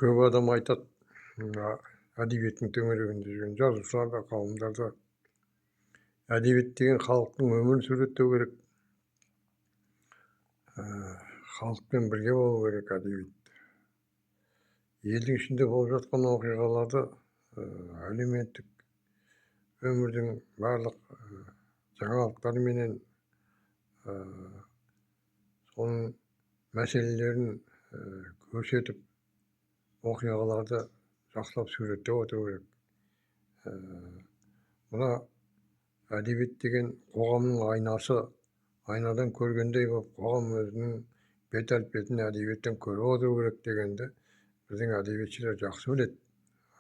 Көп адам айтат, әдебиеттің төңірегінде жүрген жазушылар да, ғалымдар да, әдебиет деген халықтың өмірін суреттеу керек. Халықпен бірге болу керек әдебиет. Елдің ішінде болып жатқан оқиғаларды, әлеуметтік өмірдің барлық жаңалықтарыменен соның мәселелерін көрсетіп, оқиғаларды жақсылап суреттеп отыру керек. Мына әдебиет деген қоғамның айнасы, айнадан көргендей болып, қоғам өзінің бет-әлпетін әдебиеттен көріп отыру керек дегенді біздің әдебиетшілер жақсы біледі.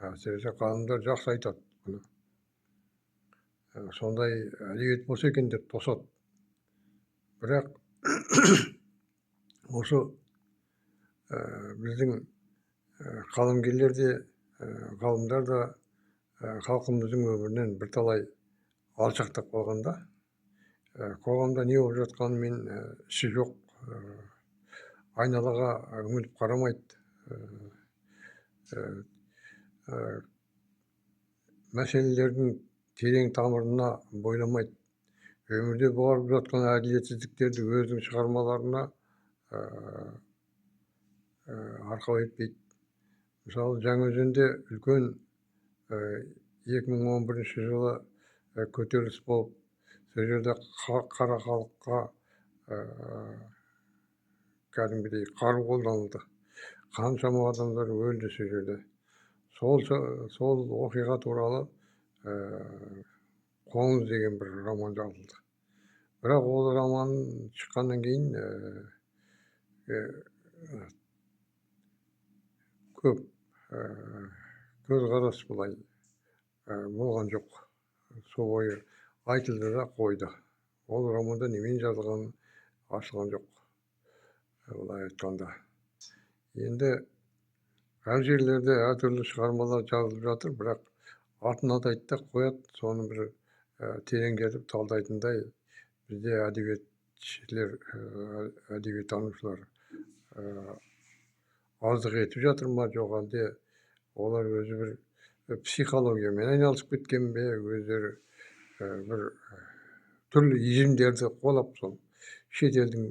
Әсіресе ғалымдар жақсы айтады бұны. Сондай әдебиет болса екен деп тосады. Бірақ осы біздің қаламгерлер де, ғалымдар да халқымыздың өмірінен бірталай алшақтап қалғанда, қоғамда не болып жатқанымен іші жоқ, айналаға үңіліп қарамайды, мәселелердің терең тамырына бойламайды. Өмірде болып жатқан әділетсіздіктерді өзінің шығармаларына арқау етпейді. Мысалы, Жаңаөзенде үлкен 2011 жылы көтеріліс болып, сол жерде қара халыққа кәдімгідей қару қолданылды. Қаншама адамдар өлді сол жерде. Сол оқиға туралы «Қоңыз» деген бір роман жазылды. Бірақ ол роман шыққаннан кейін көп көзқарас былай болған жоқ. Сол бойы айтылды да қойды. Ол романда немен жазылғанын ашылған жоқ, былай айтқанда. Енді әр жерлерде әртүрлі шығармалар жазылып жатыр, бірақ атын атайды да қояды, соны бір тереңдетіп талдайтындай бізде әдебиетшілер, әдебиеттанушылар аздық етіп жатыр ма, жоқ әлде олар өзі бір психологиямен айналысып кеткен бе, өздері бір түрлі изімдерді қолап, сол шетелдің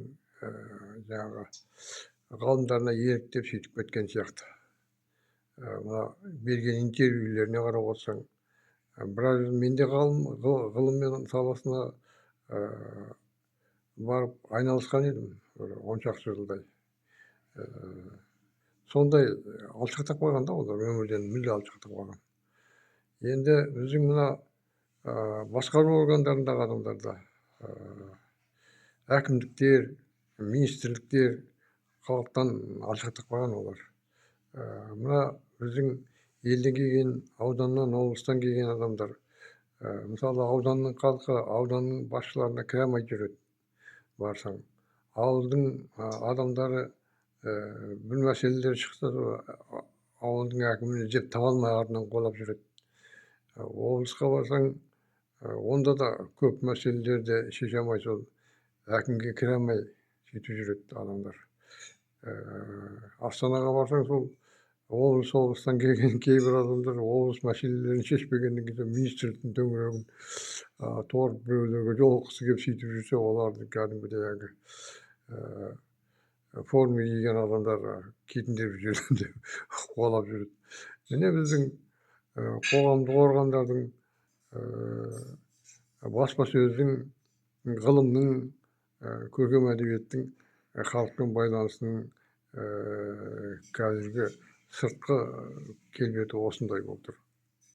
жаңағы ғалымдарына еліктеп сөйтіп кеткен сияқты. Мына берген интервьюлеріне қарап отырсаң, біраз мен де ғылым саласына барып айналысқан едім, 10 шақты жылдай. Сондай алшақтап қойған да, олар өмірден мүлде алшақтап қойған. Енді біздің мына басқару органдарындағы адамдарда, әкімдіктер, министрліктер халықтан алшақтап қойған олар. Мына біздің елден келген, ауданнан, облыстан келген адамдар, мысалы, ауданның халқы, ауданның басшыларына кіре алмай жүреді. Барсаң, ауылдың адамдары бір мәселелер шықса, ауылдың әкімін іздеп таба алмай артынан қуалап жүреді. Облысқа барсаң, онда да көп мәселелерді шеше алмай, сол әкімге кіре алмай сөйтіп жүреді адамдар. Астанаға барсаң, сол облыстан келген кейбір адамдар облыс мәселелерін шешпегеннен кейін министрліктің төңірегін торып біреулерге жолыққысы келіп сөйтіп жүрсе, оларды кәдімгідей форма киген адамдар кетіндеп жүреді деп қуалап жүреді. Міне біздің қоғамдық органдардың, баспасөздің, ғылымның, көркем әдебиеттің халықпен байланысының қазіргі сыртқы келбеті осындай болып тұр.